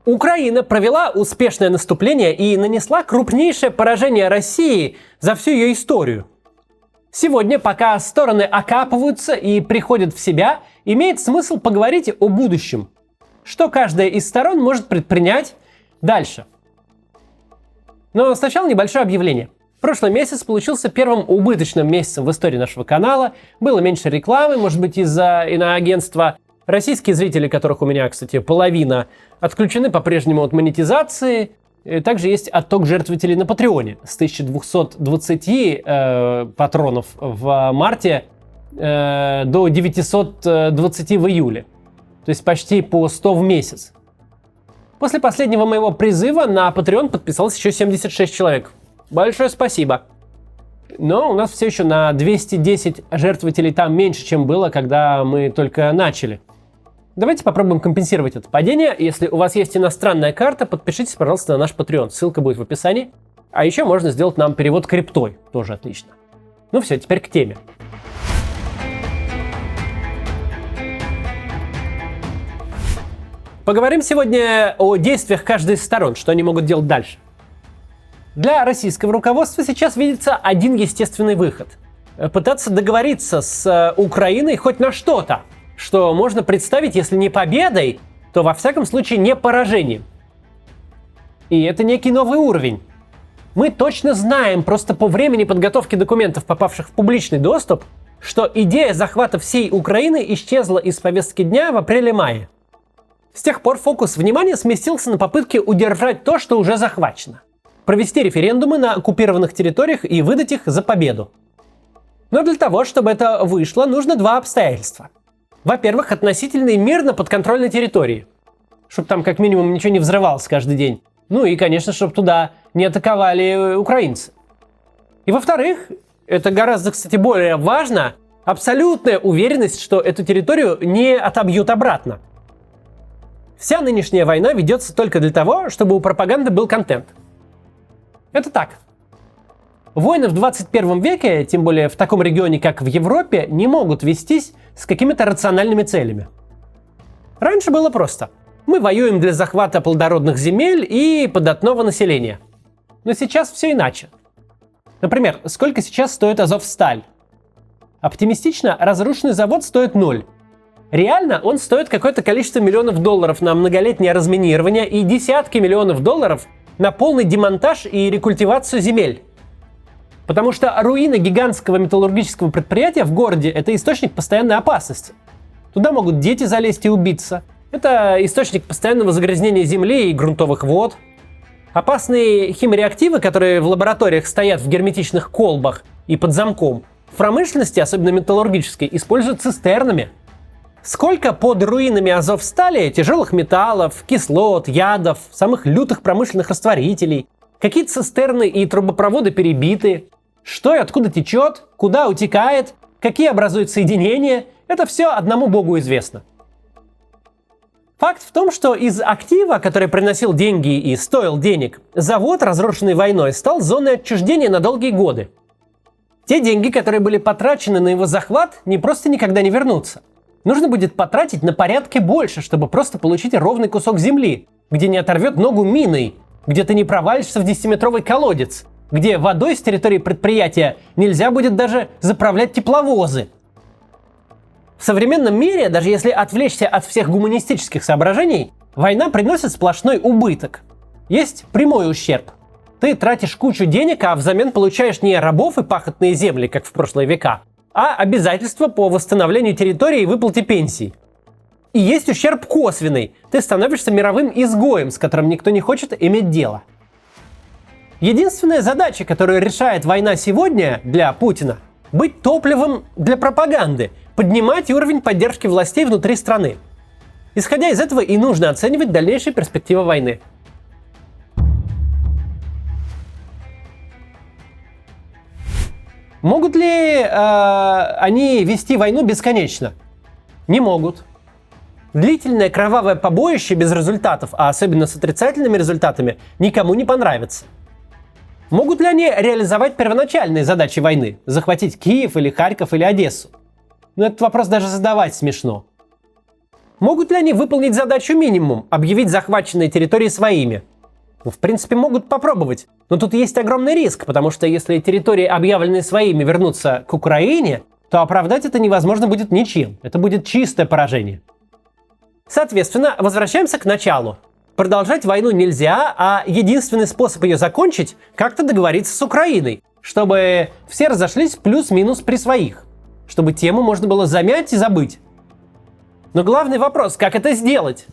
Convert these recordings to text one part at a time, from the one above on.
Украина провела успешное наступление и нанесла крупнейшее поражение России за всю ее историю. Сегодня, пока стороны окапываются и приходят в себя, имеет смысл поговорить о будущем. Что каждая из сторон может предпринять дальше. Но сначала небольшое объявление. Прошлый месяц получился первым убыточным месяцем в истории нашего канала. Было меньше рекламы, может быть, из-за иноагентства. Российские зрители, которых у меня, кстати, половина, отключены по-прежнему от монетизации. Также есть отток жертвователей на Патреоне с 1220 патронов в марте до 920 в июле. То есть почти по 100 в месяц. После последнего моего призыва на Patreon подписалось еще 76 человек. Большое спасибо. Но у нас все еще на 210 жертвователей там меньше, чем было, когда мы только начали. Давайте попробуем компенсировать это падение. Если у вас есть иностранная карта, подпишитесь, пожалуйста, на наш Patreon. Ссылка будет в описании. А еще можно сделать нам перевод криптой. Тоже отлично. Ну все, теперь к теме. Поговорим сегодня о действиях каждой из сторон, что они могут делать дальше. Для российского руководства сейчас видится один естественный выход. Пытаться договориться с Украиной хоть на что-то, что можно представить, если не победой, то во всяком случае не поражением. И это некий новый уровень. Мы точно знаем, просто по времени подготовки документов, попавших в публичный доступ, что идея захвата всей Украины исчезла из повестки дня в апреле-мае. С тех пор фокус внимания сместился на попытки удержать то, что уже захвачено. Провести референдумы на оккупированных территориях и выдать их за победу. Но для того, чтобы это вышло, нужно два обстоятельства. Во-первых, относительный мир на подконтрольной территории. Чтобы там как минимум ничего не взрывалось каждый день. Ну и, конечно, чтобы туда не атаковали украинцы. И во-вторых, это гораздо, кстати, более важно, абсолютная уверенность, что эту территорию не отобьют обратно. Вся нынешняя война ведется только для того, чтобы у пропаганды был контент. Это так. Войны в 21 веке, тем более в таком регионе, как в Европе, не могут вестись с какими-то рациональными целями. Раньше было просто. Мы воюем для захвата плодородных земель и податного населения. Но сейчас все иначе. Например, сколько сейчас стоит Азовсталь? Оптимистично, разрушенный завод стоит 0. Реально он стоит какое-то количество миллионов долларов на многолетнее разминирование и десятки миллионов долларов на полный демонтаж и рекультивацию земель. Потому что руины гигантского металлургического предприятия в городе – это источник постоянной опасности. Туда могут дети залезть и убиться. Это источник постоянного загрязнения земли и грунтовых вод. Опасные химреактивы, которые в лабораториях стоят в герметичных колбах и под замком, в промышленности, особенно металлургической, используют цистернами. Сколько под руинами Азовстали тяжелых металлов, кислот, ядов, самых лютых промышленных растворителей, какие цистерны и трубопроводы перебиты, что и откуда течет, куда утекает, какие образуют соединения, это все одному богу известно. Факт в том, что из актива, который приносил деньги и стоил денег, завод, разрушенный войной, стал зоной отчуждения на долгие годы. Те деньги, которые были потрачены на его захват, не просто никогда не вернутся. Нужно будет потратить на порядки больше, чтобы просто получить ровный кусок земли, где не оторвет ногу миной, где ты не провалишься в 10-метровый колодец, где водой с территории предприятия нельзя будет даже заправлять тепловозы. В современном мире, даже если отвлечься от всех гуманистических соображений, война приносит сплошной убыток. Есть прямой ущерб. Ты тратишь кучу денег, а взамен получаешь не рабов и пахотные земли, как в прошлые века, а обязательства по восстановлению территории и выплате пенсий. И есть ущерб косвенный. Ты становишься мировым изгоем, с которым никто не хочет иметь дело. Единственная задача, которую решает война сегодня для Путина – быть топливом для пропаганды, поднимать уровень поддержки властей внутри страны. Исходя из этого и нужно оценивать дальнейшие перспективы войны. Могут ли они вести войну бесконечно? Не могут. Длительное кровавое побоище без результатов, а особенно с отрицательными результатами, никому не понравится. Могут ли они реализовать первоначальные задачи войны? Захватить Киев или Харьков или Одессу? Но этот вопрос даже задавать смешно. Могут ли они выполнить задачу минимум, объявить захваченные территории своими? В принципе, могут попробовать. Но тут есть огромный риск, потому что если территории, объявленные своими, вернутся к Украине, то оправдать это невозможно будет ничем. Это будет чистое поражение. Соответственно, возвращаемся к началу. Продолжать войну нельзя, а единственный способ ее закончить – как-то договориться с Украиной, чтобы все разошлись плюс-минус при своих, чтобы тему можно было замять и забыть. Но главный вопрос – как это сделать?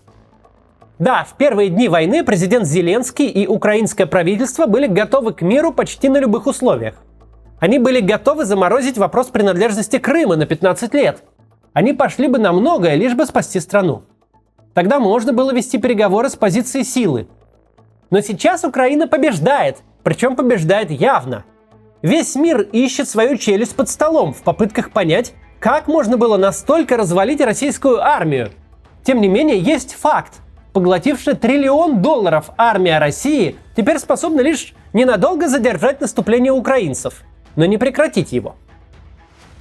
Да, в первые дни войны президент Зеленский и украинское правительство были готовы к миру почти на любых условиях. Они были готовы заморозить вопрос принадлежности Крыма на 15 лет. Они пошли бы на многое, лишь бы спасти страну. Тогда можно было вести переговоры с позиции силы. Но сейчас Украина побеждает, причем побеждает явно. Весь мир ищет свою челюсть под столом в попытках понять, как можно было настолько развалить российскую армию. Тем не менее, есть факт. Поглотившая $1 триллион армия России теперь способна лишь ненадолго задержать наступление украинцев, но не прекратить его.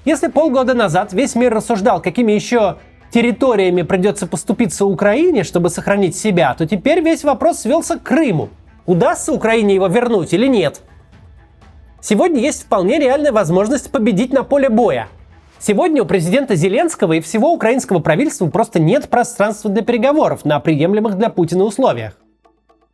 Если полгода назад весь мир рассуждал, какими еще территориями придется поступиться Украине, чтобы сохранить себя, то теперь весь вопрос свелся к Крыму. Удастся Украине его вернуть или нет? Сегодня есть вполне реальная возможность победить на поле боя. Сегодня у президента Зеленского и всего украинского правительства просто нет пространства для переговоров на приемлемых для Путина условиях.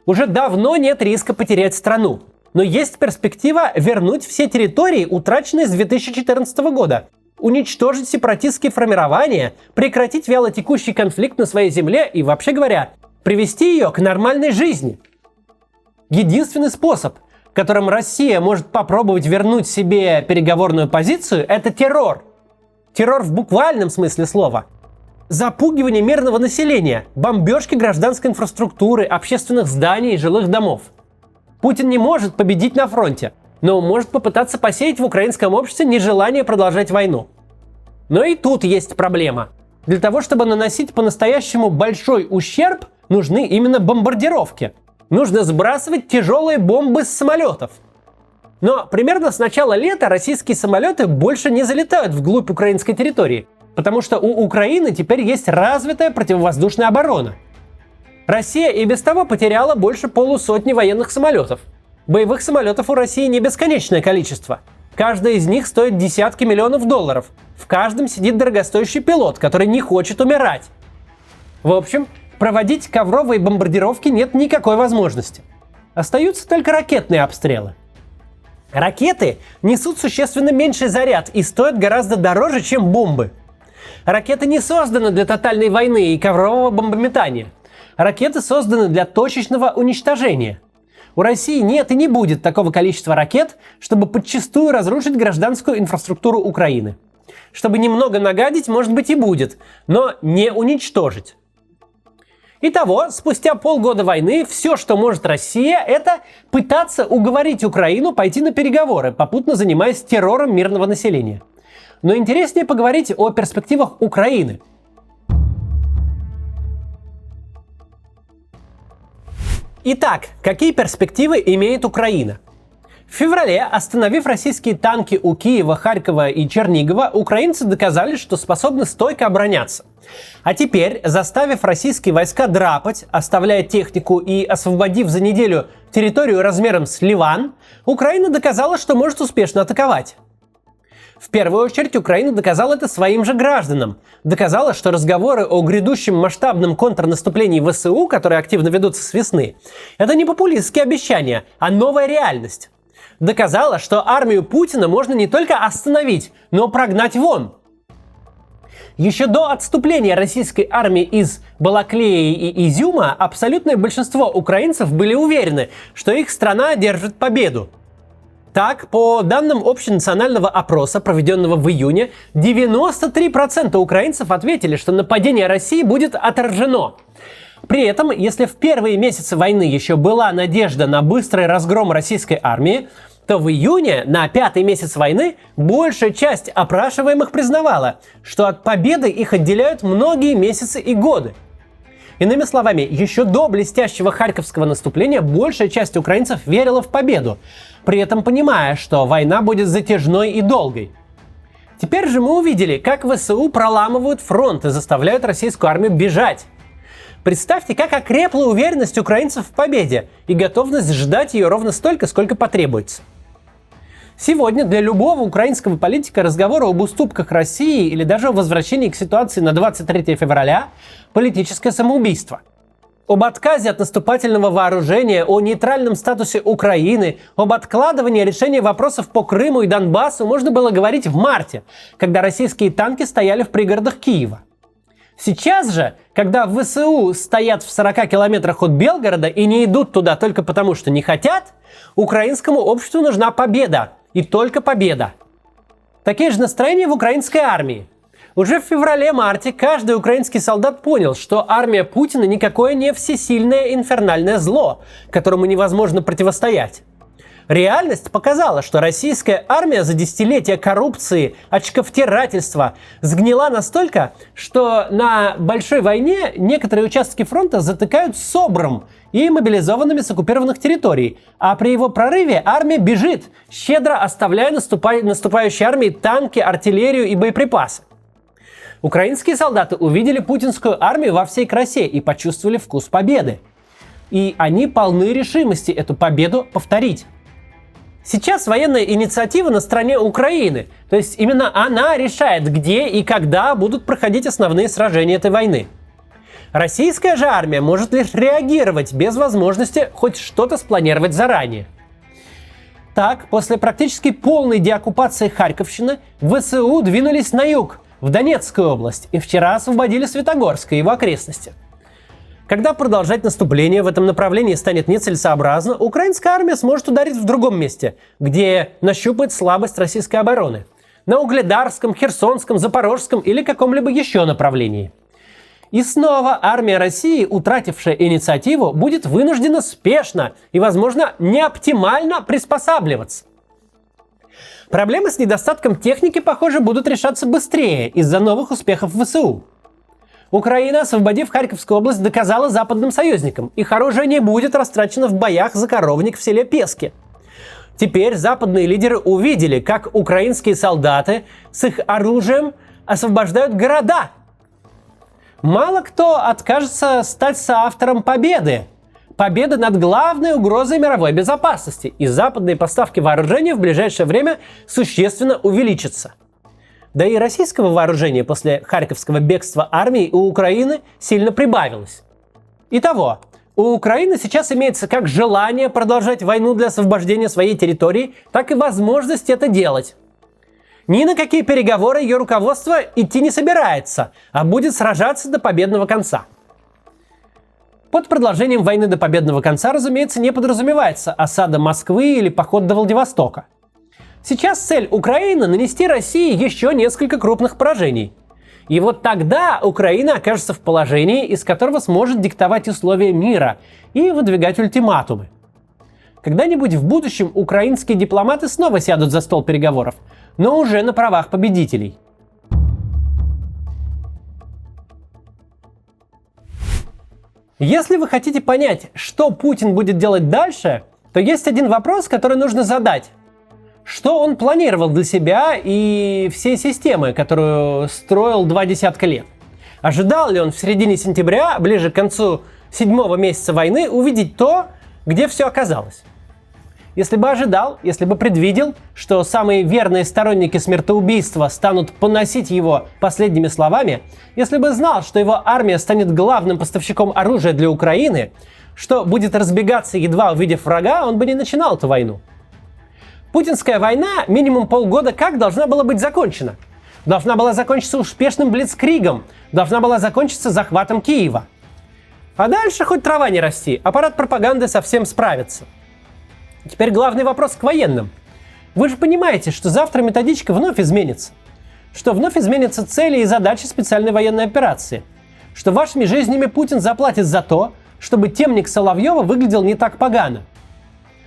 Уже давно нет риска потерять страну. Но есть перспектива вернуть все территории, утраченные с 2014 года, уничтожить сепаратистские формирования, прекратить вялотекущий конфликт на своей земле и, вообще говоря, привести ее к нормальной жизни. Единственный способ, которым Россия может попробовать вернуть себе переговорную позицию, это террор. Террор в буквальном смысле слова. Запугивание мирного населения, бомбежки гражданской инфраструктуры, общественных зданий и жилых домов. Путин не может победить на фронте, но может попытаться посеять в украинском обществе нежелание продолжать войну. Но и тут есть проблема. Для того, чтобы наносить по-настоящему большой ущерб, нужны именно бомбардировки. Нужно сбрасывать тяжелые бомбы с самолетов. Но примерно с начала лета российские самолеты больше не залетают вглубь украинской территории, потому что у Украины теперь есть развитая противовоздушная оборона. Россия и без того потеряла больше полусотни военных самолетов. Боевых самолетов у России не бесконечное количество. Каждый из них стоит десятки миллионов долларов. В каждом сидит дорогостоящий пилот, который не хочет умирать. В общем, проводить ковровые бомбардировки нет никакой возможности. Остаются только ракетные обстрелы. Ракеты несут существенно меньший заряд и стоят гораздо дороже, чем бомбы. Ракеты не созданы для тотальной войны и коврового бомбометания. Ракеты созданы для точечного уничтожения. У России нет и не будет такого количества ракет, чтобы подчистую разрушить гражданскую инфраструктуру Украины. Чтобы немного нагадить, может быть, и будет, но не уничтожить. Итого, спустя полгода войны, все, что может Россия, это пытаться уговорить Украину пойти на переговоры, попутно занимаясь террором мирного населения. Но интереснее поговорить о перспективах Украины. Итак, какие перспективы имеет Украина? В феврале, остановив российские танки у Киева, Харькова и Чернигова, украинцы доказали, что способны стойко обороняться. А теперь, заставив российские войска драпать, оставляя технику и освободив за неделю территорию размером с Ливан, Украина доказала, что может успешно атаковать. В первую очередь Украина доказала это своим же гражданам. Доказала, что разговоры о грядущем масштабном контрнаступлении ВСУ, которые активно ведутся с весны, это не популистские обещания, а новая реальность. Доказала, что армию Путина можно не только остановить, но прогнать вон. Еще до отступления российской армии из Балаклеи и Изюма абсолютное большинство украинцев были уверены, что их страна одержит победу. Так, по данным общенационального опроса, проведенного в июне, 93% украинцев ответили, что нападение России будет отражено. При этом, если в первые месяцы войны еще была надежда на быстрый разгром российской армии, то в июне, на 5-й месяц войны, большая часть опрашиваемых признавала, что от победы их отделяют многие месяцы и годы. Иными словами, еще до блестящего харьковского наступления большая часть украинцев верила в победу, при этом понимая, что война будет затяжной и долгой. Теперь же мы увидели, как ВСУ проламывают фронт и заставляют российскую армию бежать. Представьте, как окрепла уверенность украинцев в победе и готовность ждать ее ровно столько, сколько потребуется. Сегодня для любого украинского политика разговоры об уступках России или даже о возвращении к ситуации на 23 февраля – политическое самоубийство. Об отказе от наступательного вооружения, о нейтральном статусе Украины, об откладывании решения вопросов по Крыму и Донбассу можно было говорить в марте, когда российские танки стояли в пригородах Киева. Сейчас же, когда ВСУ стоят в 40 километрах от Белгорода и не идут туда только потому, что не хотят, украинскому обществу нужна победа. И только победа. Такие же настроения в украинской армии. Уже в феврале-марте каждый украинский солдат понял, что армия Путина никакое не всесильное инфернальное зло, которому невозможно противостоять. Реальность показала, что российская армия за десятилетия коррупции, очковтирательства сгнила настолько, что на большой войне некоторые участки фронта затыкают СОБРом и мобилизованными с оккупированных территорий, а при его прорыве армия бежит, щедро оставляя наступающей армии танки, артиллерию и боеприпасы. Украинские солдаты увидели путинскую армию во всей красе и почувствовали вкус победы. И они полны решимости эту победу повторить. Сейчас военная инициатива на стороне Украины, то есть именно она решает, где и когда будут проходить основные сражения этой войны. Российская же армия может лишь реагировать без возможности хоть что-то спланировать заранее. Так, после практически полной деоккупации Харьковщины, ВСУ двинулись на юг, в Донецкую область, и вчера освободили Светогорск и его окрестности. Когда продолжать наступление в этом направлении станет нецелесообразно, украинская армия сможет ударить в другом месте, где нащупает слабость российской обороны. На Угледарском, Херсонском, Запорожском или каком-либо еще направлении. И снова армия России, утратившая инициативу, будет вынуждена спешно и, возможно, неоптимально приспосабливаться. Проблемы с недостатком техники, похоже, будут решаться быстрее из-за новых успехов ВСУ. Украина, освободив Харьковскую область, доказала западным союзникам, их оружие не будет растрачено в боях за коровник в селе Пески. Теперь западные лидеры увидели, как украинские солдаты с их оружием освобождают города. Мало кто откажется стать соавтором победы. Победы над главной угрозой мировой безопасности, и западные поставки вооружения в ближайшее время существенно увеличатся. Да и российского вооружения после харьковского бегства армии у Украины сильно прибавилось. Итого, у Украины сейчас имеется как желание продолжать войну для освобождения своей территории, так и возможность это делать. Ни на какие переговоры ее руководство идти не собирается, а будет сражаться до победного конца. Под продолжением войны до победного конца, разумеется, не подразумевается осада Москвы или поход до Владивостока. Сейчас цель Украины – нанести России еще несколько крупных поражений. И вот тогда Украина окажется в положении, из которого сможет диктовать условия мира и выдвигать ультиматумы. Когда-нибудь в будущем украинские дипломаты снова сядут за стол переговоров, но уже на правах победителей. Если вы хотите понять, что Путин будет делать дальше, то есть один вопрос, который нужно задать. Что он планировал для себя и всей системы, которую строил 20 лет? Ожидал ли он в середине сентября, ближе к концу 7-го месяца войны, увидеть то, где все оказалось? Если бы ожидал, если бы предвидел, что самые верные сторонники смертоубийства станут поносить его последними словами, если бы знал, что его армия станет главным поставщиком оружия для Украины, что будет разбегаться, едва увидев врага, он бы не начинал эту войну. Путинская война минимум полгода как должна была быть закончена? Должна была закончиться успешным блицкригом, должна была закончиться захватом Киева. А дальше хоть трава не расти, аппарат пропаганды совсем справится. Теперь главный вопрос к военным. Вы же понимаете, что завтра методичка вновь изменится. Что вновь изменятся цели и задачи специальной военной операции. Что вашими жизнями Путин заплатит за то, чтобы темник Соловьева выглядел не так погано.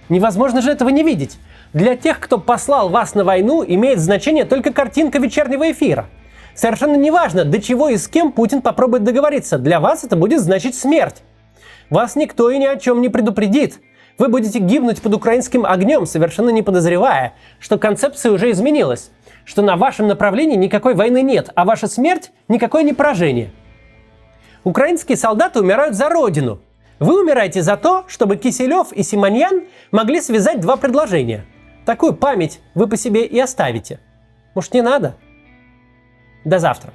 Невозможно же этого не видеть. Для тех, кто послал вас на войну, имеет значение только картинка вечернего эфира. Совершенно неважно, до чего и с кем Путин попробует договориться. Для вас это будет значить смерть. Вас никто и ни о чем не предупредит. Вы будете гибнуть под украинским огнем, совершенно не подозревая, что концепция уже изменилась, что на вашем направлении никакой войны нет, а ваша смерть – никакое не поражение. Украинские солдаты умирают за родину. Вы умираете за то, чтобы Киселев и Симоньян могли связать два предложения. Такую память вы по себе и оставите. Может, не надо? До завтра.